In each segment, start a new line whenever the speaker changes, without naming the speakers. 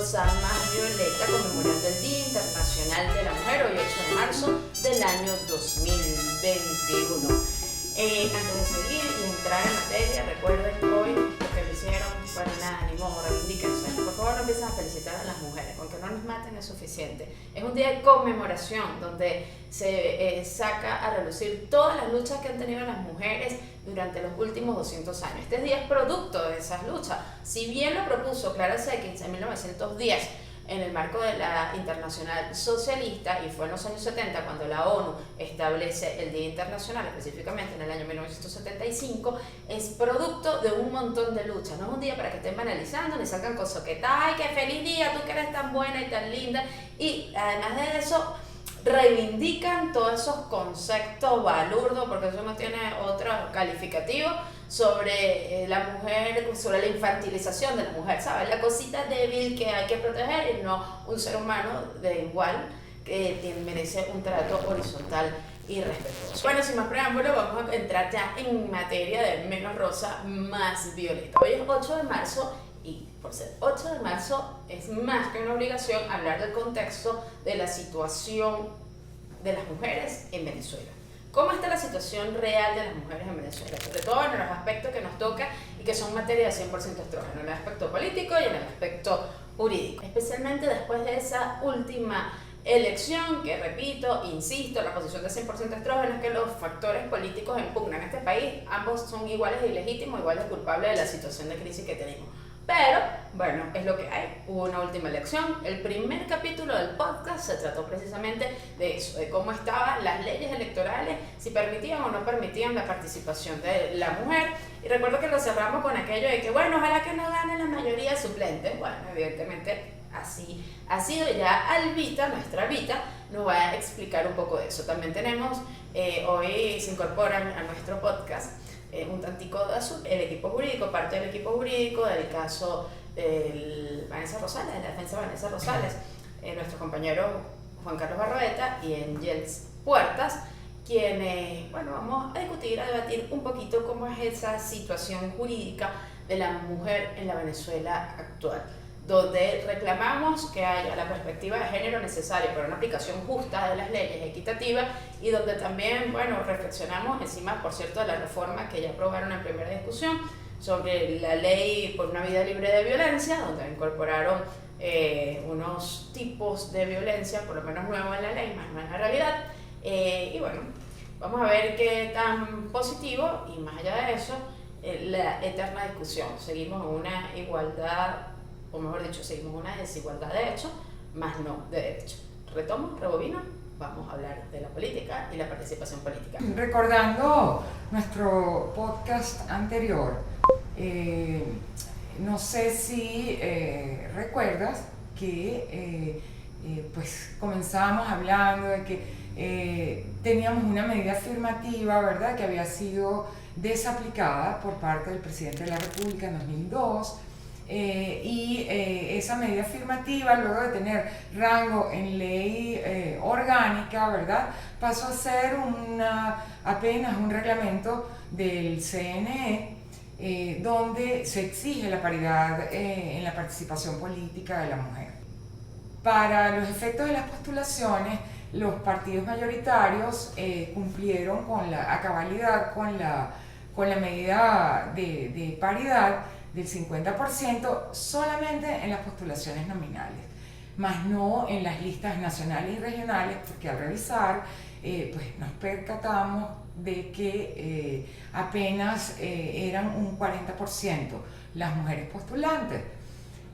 rosa más violeta, conmemorando el Día Internacional de la Mujer, hoy 8 de marzo del año 2021. Antes de seguir y entrar en materia, recuerden que hoy lo que lo hicieron, bueno, nada, ni modo, reivindíquense. Por favor, no empiecen a felicitar a las mujeres, con que no nos maten es suficiente. Es un día de conmemoración donde se saca a relucir todas las luchas que han tenido las mujeres durante los últimos 200 años. Este día es producto de esas luchas. Si bien lo propuso Clara Zetkin en 1910, en el marco de la Internacional Socialista, y fue en los años 70 cuando la ONU establece el Día Internacional, específicamente en el año 1975, es producto de un montón de luchas. No es un día para que estén banalizando ni salgan con soqueta, ¡ay, qué feliz día, tú que eres tan buena y tan linda! Y además de eso, reivindican todos esos conceptos balurdos, porque eso no tiene otro calificativo, sobre la mujer, sobre la infantilización de la mujer, ¿sabes? La cosita débil que hay que proteger y no un ser humano de igual que merece un trato horizontal y respetuoso. Bueno, sin más preámbulo, vamos a entrar ya en materia de menos rosa, más violeta. Hoy es 8 de marzo y por ser 8 de marzo es más que una obligación hablar del contexto de la situación de las mujeres en Venezuela. ¿Cómo está la situación real de las mujeres en Venezuela? Sobre todo en los aspectos que nos toca y que son materia de 100% estrógeno, en el aspecto político y en el aspecto jurídico. Especialmente después de esa última elección, que repito, insisto, la posición de 100% estrógeno es que los factores políticos en pugna en este país, ambos son iguales de ilegítimos, iguales de culpables de la situación de crisis que tenemos. Pero, bueno, es lo que hay. Hubo una última elección. El primer capítulo del podcast se trató precisamente de eso, de cómo estaban las leyes electorales, si permitían o no permitían la participación de la mujer. Y recuerdo que lo cerramos con aquello de que, bueno, ojalá que no gane la mayoría suplente. Bueno, evidentemente así ha sido. Ya Albita, nuestra Albita, nos va a explicar un poco de eso. También tenemos, hoy se incorporan a nuestro podcast un tantico de azul, el equipo jurídico, parte del equipo jurídico del caso de Vanessa Rosales, de la defensa de Vanessa Rosales, nuestro compañero Juan Carlos Barroeta y Engels Puertas, quienes, bueno, vamos a discutir, a debatir un poquito cómo es esa situación jurídica de la mujer en la Venezuela actual, donde reclamamos que haya la perspectiva de género necesaria para una aplicación justa de las leyes, equitativa, y donde también, bueno, reflexionamos encima, por cierto, de la reforma que ya aprobaron en primera discusión sobre la ley por una vida libre de violencia, donde incorporaron unos tipos de violencia, por lo menos nuevos en la ley, más no en la realidad, y bueno, vamos a ver qué tan positivo, y más allá de eso, la eterna discusión. Seguimos en una igualdad, o mejor dicho, seguimos una desigualdad de hecho, más no de derecho. Retomo, rebobino, vamos a hablar de la política y la participación política.
Recordando nuestro podcast anterior, no sé si recuerdas que pues comenzábamos hablando de que teníamos una medida afirmativa, ¿verdad?, que había sido desaplicada por parte del presidente de la República en 2002. Esa medida afirmativa, luego de tener rango en ley orgánica, ¿verdad?, pasó a ser apenas un reglamento del CNE, donde se exige la paridad en la participación política de la mujer. Para los efectos de las postulaciones, los partidos mayoritarios cumplieron a cabalidad con la medida de paridad del 50% solamente en las postulaciones nominales, más no en las listas nacionales y regionales, porque al revisar pues nos percatamos de que apenas eran un 40% las mujeres postulantes.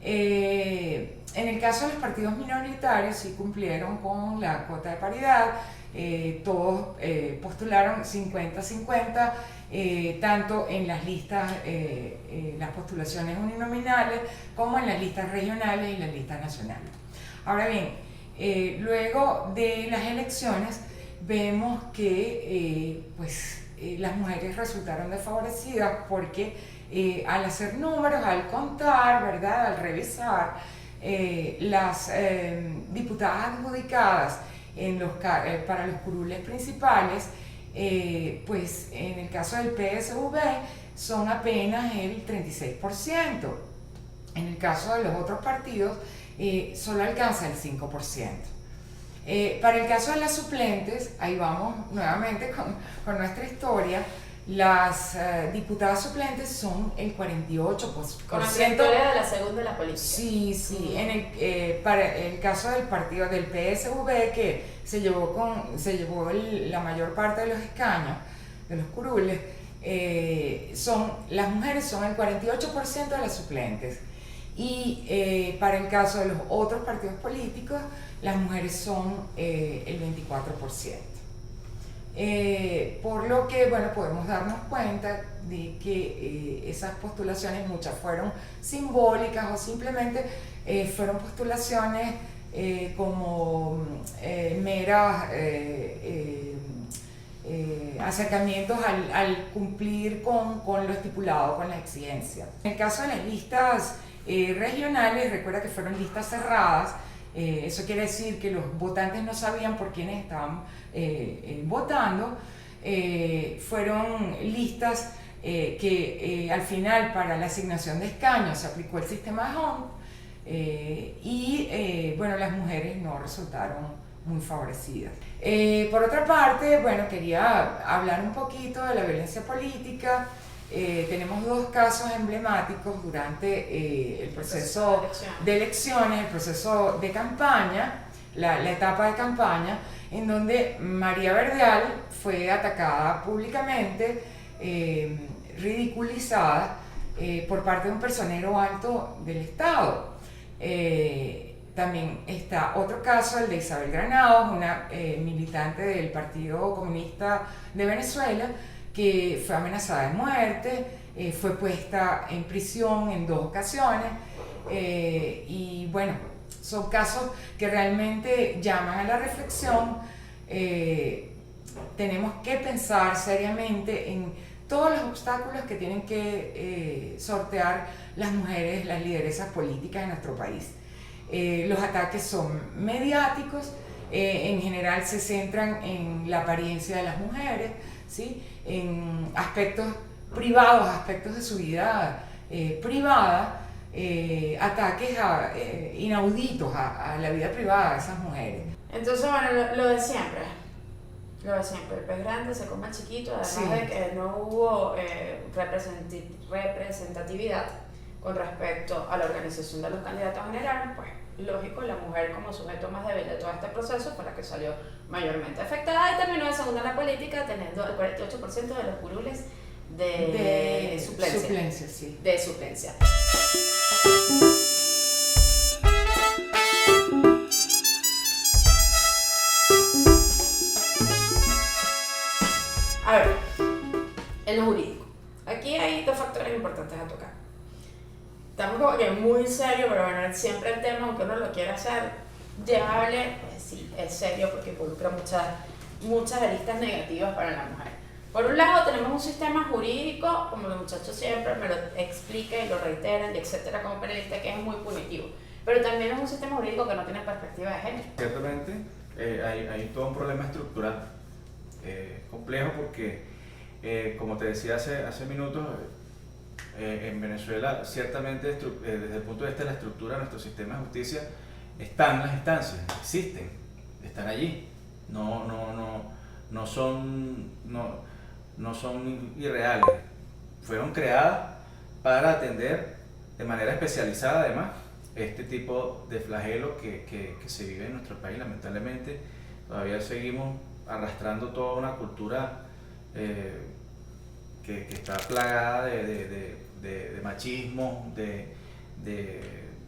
En el caso de los partidos minoritarios sí cumplieron con la cuota de paridad, todos postularon 50-50, tanto en las listas, las postulaciones uninominales, como en las listas regionales y las listas nacionales. Ahora bien, luego de las elecciones vemos que las mujeres resultaron desfavorecidas porque al hacer números, al contar, ¿verdad?, al revisar, las diputadas adjudicadas para los curules principales, pues en el caso del PSV son apenas el 36%. En el caso de los otros partidos, solo alcanza el 5%. Para el caso de las suplentes, ahí vamos nuevamente con nuestra historia. Las diputadas suplentes son el 48%.
Con la trayectoria de la segunda de la política.
Sí, sí. Para el caso del partido del PSV, que se llevó la mayor parte de los escaños, de los curules, las mujeres son el 48% de las suplentes. Y para el caso de los otros partidos políticos, las mujeres son el 24%. Por lo que, bueno, podemos darnos cuenta de que esas postulaciones, muchas fueron simbólicas o simplemente fueron postulaciones como meras acercamientos al cumplir con lo estipulado, con la exigencia. En el caso de las listas regionales, recuerda que fueron listas cerradas. Eso quiere decir que los votantes no sabían por quiénes estaban votando. Fueron listas que al final, para la asignación de escaños, se aplicó el sistema de Home, bueno, las mujeres no resultaron muy favorecidas. Por otra parte, bueno, quería hablar un poquito de la violencia política. Tenemos dos casos emblemáticos durante el proceso de elecciones, el proceso de campaña, la etapa de campaña, en donde María Verdeal fue atacada públicamente, ridiculizada por parte de un personero alto del Estado. También está otro caso, el de Isabel Granados, una militante del Partido Comunista de Venezuela, que fue amenazada de muerte, fue puesta en prisión en 2 ocasiones, y bueno, son casos que realmente llaman a la reflexión. Tenemos que pensar seriamente en todos los obstáculos que tienen que sortear las mujeres, las lideresas políticas de nuestro país. Los ataques son mediáticos, en general se centran en la apariencia de las mujeres, ¿sí? En aspectos privados, aspectos de su vida privada, ataques inauditos a la vida privada de esas mujeres.
Entonces, bueno, lo de siempre, el pez grande se come al chiquito, además
Sí.
de que no hubo representatividad con respecto a la organización de los candidatos generales, pues lógico, la mujer como sujeto más débil de todo este proceso fue la que salió mayormente afectada y terminó de segunda en la política, teniendo el 48% de los curules de suplencia.
Suplencia, sí.
De suplencia. A ver, en lo jurídico. Aquí hay 2 factores importantes a tocar. Estamos como que muy serio, pero bueno, siempre el tema, aunque uno lo quiera hacer llevable, pues sí, es serio porque involucra muchas aristas negativas para la mujer. Por un lado tenemos un sistema jurídico, como los muchachos siempre me lo explican y lo reiteran, y etcétera, como periodista, que es muy punitivo. Pero también es un sistema jurídico que no tiene perspectiva de género.
Ciertamente hay todo un problema estructural complejo porque, como te decía hace minutos, en Venezuela, ciertamente, desde el punto de vista de la estructura de nuestro sistema de justicia, están las instancias, existen, están allí, no son irreales, fueron creadas para atender de manera especializada, además, este tipo de flagelo que se vive en nuestro país. Lamentablemente, todavía seguimos arrastrando toda una cultura que está plagada de machismo, de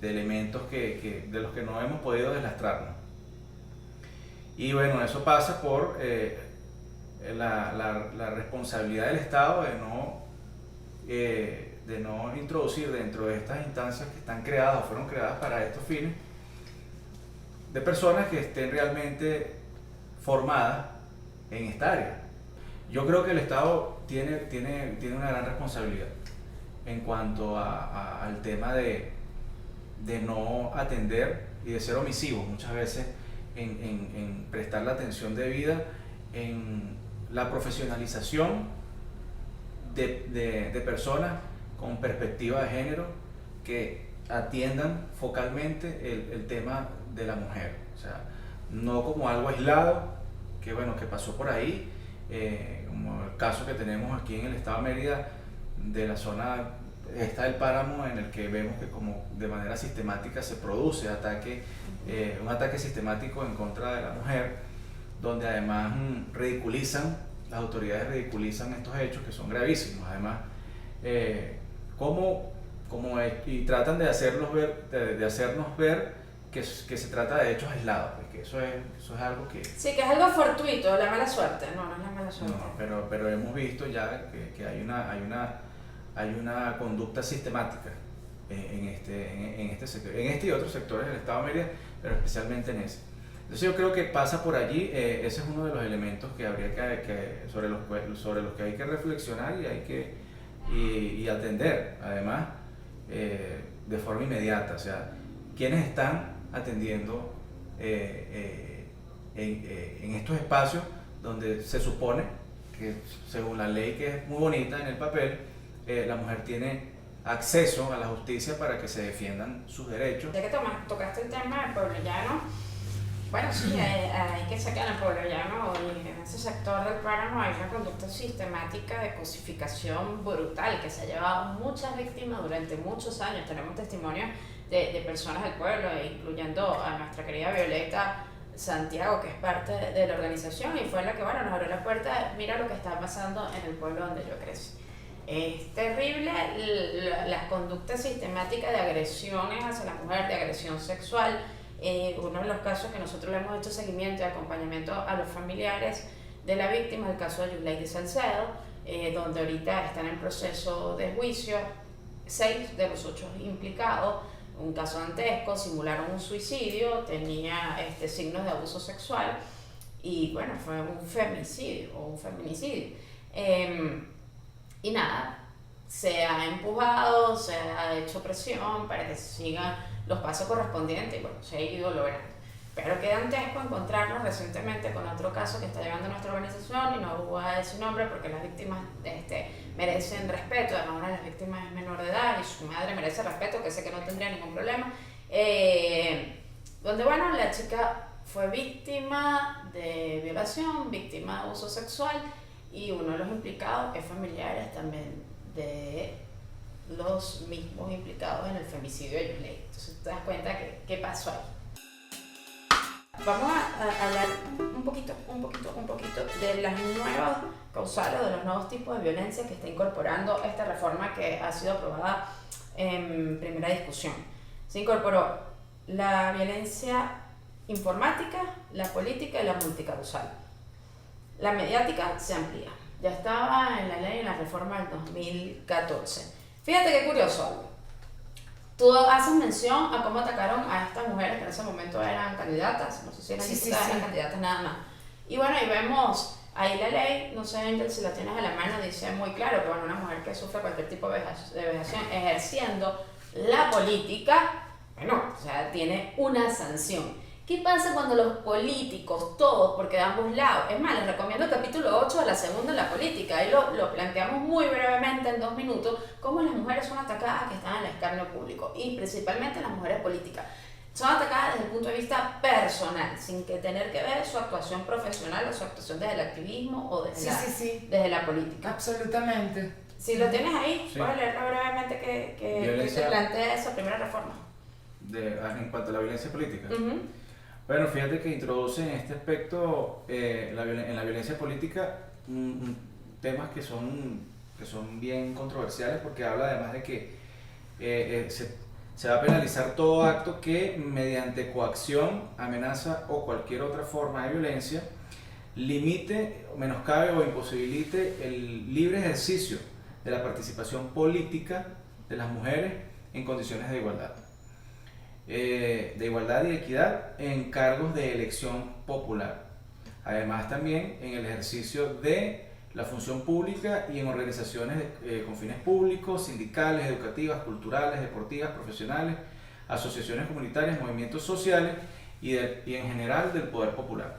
elementos de los que no hemos podido deslastrarnos. Y bueno, eso pasa por la responsabilidad del Estado de no introducir dentro de estas instancias que están creadas o fueron creadas para estos fines, de personas que estén realmente formadas en esta área. Yo creo que el Estado tiene una gran responsabilidad en cuanto al tema de no atender y de ser omisivos muchas veces en prestar la atención debida en la profesionalización de personas con perspectiva de género que atiendan focalmente el tema de la mujer, o sea, no como algo aislado, que bueno, que pasó por ahí, como el caso que tenemos aquí en el estado de Mérida, de la zona esta del páramo, en el que vemos que como de manera sistemática se produce un ataque sistemático en contra de la mujer, donde además las autoridades ridiculizan estos hechos que son gravísimos, además, y tratan de hacernos ver que se trata de hechos aislados, porque eso es algo que...
Sí, que es algo fortuito, la mala suerte. No es la mala suerte.
No, pero hemos visto ya que hay una conducta sistemática en este sector, en este y otros sectores del estado de Mérida, pero especialmente en ese. Entonces yo creo que pasa por allí, ese es uno de los elementos que habría sobre los que hay que reflexionar y atender, además, de forma inmediata. O sea, ¿quiénes están atendiendo en estos espacios donde se supone que, según la ley, que es muy bonita en el papel, la mujer tiene acceso a la justicia para que se defiendan sus derechos?
Ya que tocaste el tema del pueblo llano, bueno, sí, hay que sacar al pueblo llano, y en ese sector del páramo hay una conducta sistemática de cosificación brutal que se ha llevado a muchas víctimas durante muchos años. Tenemos testimonios de personas del pueblo, incluyendo a nuestra querida Violeta Santiago, que es parte de la organización y fue la que, bueno, nos abrió la puerta. Mira lo que está pasando en el pueblo donde yo crecí. Es terrible las conductas sistemáticas de agresiones hacia la mujer, de agresión sexual. Uno de los casos que nosotros le hemos hecho seguimiento y acompañamiento a los familiares de la víctima, el caso de Yuleidi Salcedo, donde ahorita están en proceso de juicio 6 de los 8 implicados. Un caso dantesco, simularon un suicidio, tenía signos de abuso sexual y bueno, fue un femicidio o un feminicidio. Y nada, se ha empujado, se ha hecho presión para que se sigan los pasos correspondientes y bueno, se ha ido logrando. Pero qué dantesco encontrarnos recientemente con otro caso que está llevando nuestra organización, y no voy a decir nombre porque las víctimas merecen respeto. Además, una de las víctimas es menor de edad y su madre merece respeto, que sé que no tendría ningún problema. Donde, bueno, la chica fue víctima de violación, víctima de abuso sexual, y uno de los implicados es familiares también de los mismos implicados en el femicidio de Yuleidi. Entonces te das cuenta que qué pasó ahí. Vamos a hablar un poquito de las nuevas causales, de los nuevos tipos de violencia que está incorporando esta reforma que ha sido aprobada en primera discusión. Se incorporó la violencia informática, la política y la multicausal. La mediática se amplía. Ya estaba en la ley, en la reforma del 2014. Fíjate qué curioso algo. Tú haces mención a cómo atacaron a estas mujeres que en ese momento eran candidatas, no sé si eran diputadas, eran candidatas nada más. Y bueno, ahí vemos, ahí la ley, no sé Angel, si la tienes a la mano, dice muy claro que bueno, una mujer que sufre cualquier tipo de vejación ejerciendo la política, bueno, o sea, tiene una sanción. ¿Qué pasa cuando los políticos, todos, porque de ambos lados? Es más, les recomiendo el capítulo 8 de la segunda en la política. Ahí lo planteamos muy brevemente en 2 minutos, cómo las mujeres son atacadas que están en el escarnio público, y principalmente las mujeres políticas. Son atacadas desde el punto de vista personal, sin que tener que ver su actuación profesional o su actuación desde el activismo o desde la política.
Absolutamente.
Si lo tienes ahí, puedes leerlo brevemente que se plantea esa primera reforma.
En cuanto a la violencia política.
Uh-huh.
Bueno, fíjate que introduce en este aspecto, en la violencia política, temas que son bien controversiales, porque habla además de que se va a penalizar todo acto que mediante coacción, amenaza o cualquier otra forma de violencia limite, menoscabe o imposibilite el libre ejercicio de la participación política de las mujeres en condiciones de igualdad y equidad en cargos de elección popular. Además, también en el ejercicio de la función pública y en organizaciones con fines públicos, sindicales, educativas, culturales, deportivas, profesionales, asociaciones comunitarias, movimientos sociales y en general del poder popular.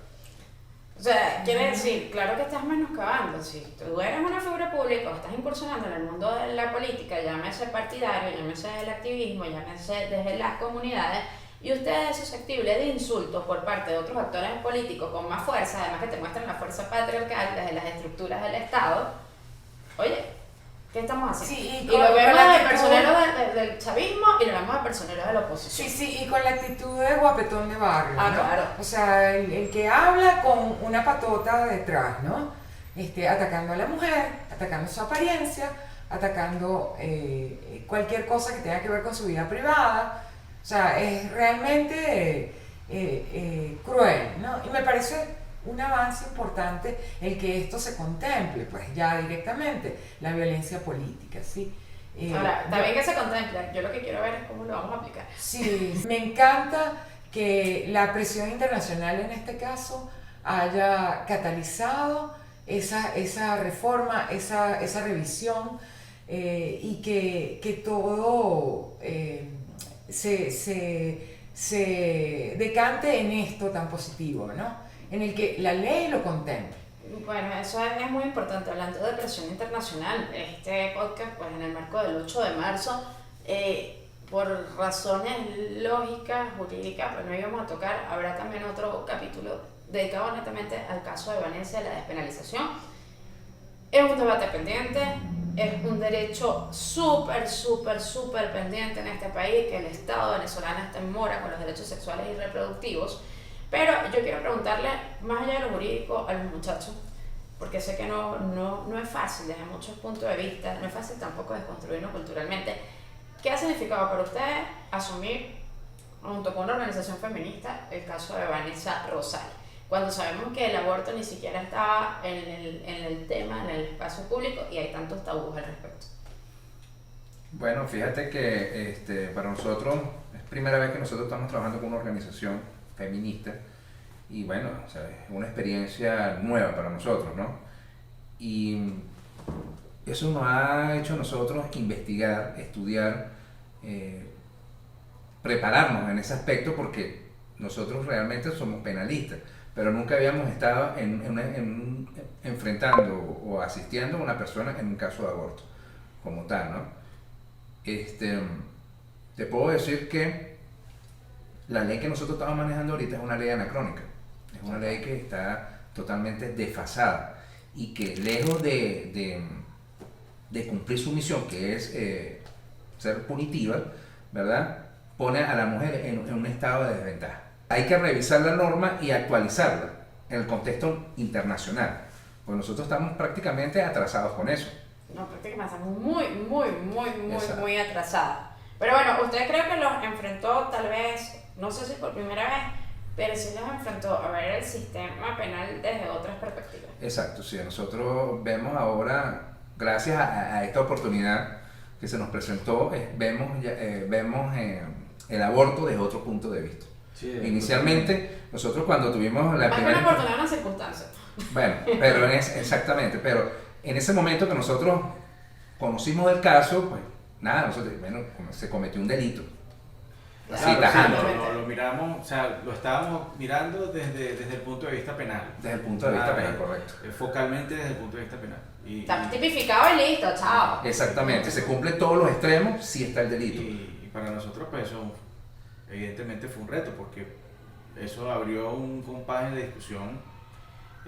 O sea, quiere decir, claro que estás menoscabando. Si tú eres una figura pública o estás incursionando en el mundo de la política, llámese partidario, llámese del activismo, llámese desde las comunidades, y usted es susceptible de insultos por parte de otros actores políticos con más fuerza, además que te muestran la fuerza patriarcal desde las estructuras del Estado, oye, ¿qué estamos haciendo?
Sí,
y
con
lo vemos
la
de personeros del chavismo y lo vemos de personeros de la oposición.
Sí, y con la actitud de guapetón de barrio,
Ah,
¿no?
claro.
O sea, el que habla con una patota detrás, ¿no? Atacando a la mujer, atacando su apariencia, atacando cualquier cosa que tenga que ver con su vida privada. O sea, es realmente cruel, ¿no? Y me parece un avance importante el que esto se contemple, pues ya directamente, la violencia política, ¿sí?
Ahora, está bien que se contempla, yo lo que quiero ver es cómo lo vamos a aplicar.
Sí, me encanta que la presión internacional en este caso haya catalizado esa reforma, esa revisión y que todo se decante en esto tan positivo, ¿no? En el que la ley lo contemple.
Bueno, eso es muy importante. Hablando de presión internacional, este podcast, pues en el marco del 8 de marzo, por razones lógicas, jurídicas, pues no íbamos a tocar. Habrá también otro capítulo dedicado netamente al caso de Valencia, la despenalización. Es un debate pendiente, es un derecho súper pendiente en este país, que el Estado venezolano está en mora con los derechos sexuales y reproductivos. Pero yo quiero preguntarle, más allá de lo jurídico, a los muchachos, porque sé que no es fácil desde muchos puntos de vista, no es fácil tampoco desconstruirnos culturalmente. ¿Qué ha significado para ustedes asumir, junto con una organización feminista, el caso de Vanessa Rosal? Cuando sabemos que el aborto ni siquiera estaba en el tema, en el espacio público, y hay tantos tabús al respecto.
Bueno, fíjate que para nosotros es primera vez que nosotros estamos trabajando con una organización feminista y bueno, o sea, es una experiencia nueva para nosotros, ¿no? Y eso nos ha hecho a nosotros investigar, estudiar, prepararnos en ese aspecto porque nosotros realmente somos penalistas, pero nunca habíamos estado enfrentando o asistiendo a una persona en un caso de aborto como tal, ¿no? Te puedo decir que la ley que nosotros estamos manejando ahorita es una ley anacrónica, es una ley que está totalmente desfasada y que lejos de cumplir su misión, que es ser punitiva, ¿verdad? Pone a la mujer en un estado de desventaja. Hay que revisar la norma y actualizarla en el contexto internacional, pues nosotros estamos prácticamente atrasados con eso.
No, prácticamente estamos muy atrasados. Pero bueno, ¿usted cree que los enfrentó tal vez, no sé si por primera vez, pero sí los enfrentó a ver el sistema penal desde otras perspectivas?
Exacto, sí, nosotros vemos ahora, gracias a esta oportunidad que se nos presentó, vemos el aborto desde otro punto de vista. Sí, inicialmente, nosotros cuando tuvimos la primera...
Una oportunidad, una circunstancia.
Bueno, pero exactamente, pero en ese momento que nosotros conocimos el caso, pues nada, nosotros, bueno, se cometió un delito.
Así, tajando. Lo miramos, o sea, lo estábamos mirando desde el punto de vista penal.
Desde el punto de vista penal, correcto.
Focalmente desde el punto de vista penal.
Está tipificado y listo, chao.
Exactamente, se cumplen todos los extremos si está el delito.
Y para nosotros, pues eso, evidentemente fue un reto, porque eso abrió un compás de discusión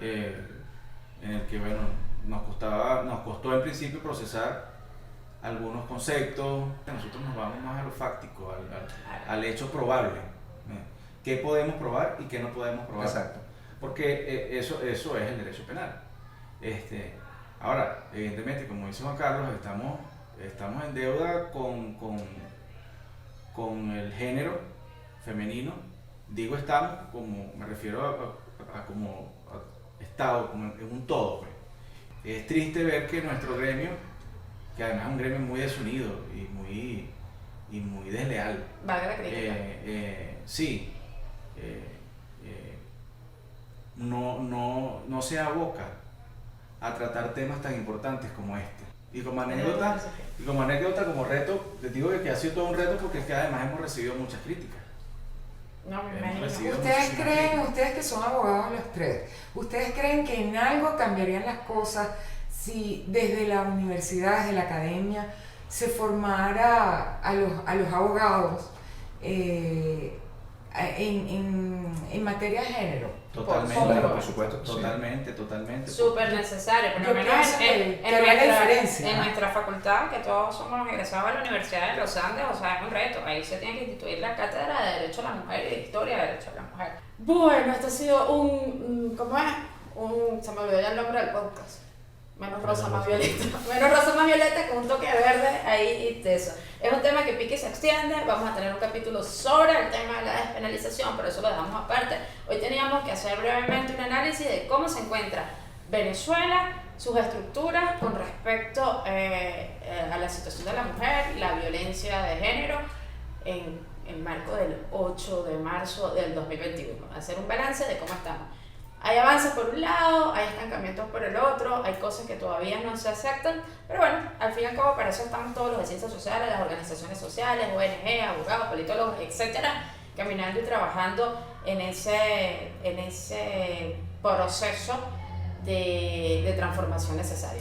en el que, bueno, nos costó en principio procesar algunos conceptos. Nosotros nos vamos más a lo fáctico, al hecho probable. ¿Qué podemos probar y qué no podemos probar?
Exacto.
Porque eso es el derecho penal. Ahora, evidentemente, como dice Juan Carlos, estamos en deuda con el género femenino. Digo estamos, como me refiero a como Estado, como en un todo, pues. Es triste ver que nuestro gremio, que además es un gremio muy desunido y muy desleal.
Valga la crítica.
No se aboca a tratar temas tan importantes como este. Y como anécdota, como reto, les digo que ha sido todo un reto porque es que además hemos recibido muchas críticas.
No me
Hemos
imagino.
recibido
¿Ustedes
muchísimas
creen,
críticas.
ustedes que son abogados los tres, ustedes creen que en algo cambiarían las cosas si desde la universidad, desde la academia, se formara a los abogados en materia de género?
Totalmente,
Por
supuesto, sí.
totalmente.
Súper necesario, por lo
Yo
menos
pienso que haría la diferencia.
en nuestra facultad, que todos somos egresados de la Universidad de los Andes, o sea, es un reto. Ahí se tiene que instituir la cátedra de Derecho a la Mujer y de Historia de Derecho a la Mujer. Bueno, esto ha sido ¿cómo es? Se me olvidó ya el nombre del podcast. Menos rosa, más violeta. Menos rosa, más violeta con un toque de verde ahí y teso. Es un tema que pique y se extiende. Vamos a tener un capítulo sobre el tema de la despenalización, pero eso lo dejamos aparte. Hoy teníamos que hacer brevemente un análisis de cómo se encuentra Venezuela, sus estructuras con respecto a la situación de la mujer, la violencia de género en el marco del 8 de marzo del 2021. Hacer un balance de cómo estamos. Hay avances por un lado, hay estancamientos por el otro, hay cosas que todavía no se aceptan, pero bueno, al fin y al cabo para eso estamos todos los de ciencias sociales, las organizaciones sociales, ONG, abogados, politólogos, etcétera, caminando y trabajando en ese proceso de transformación necesaria.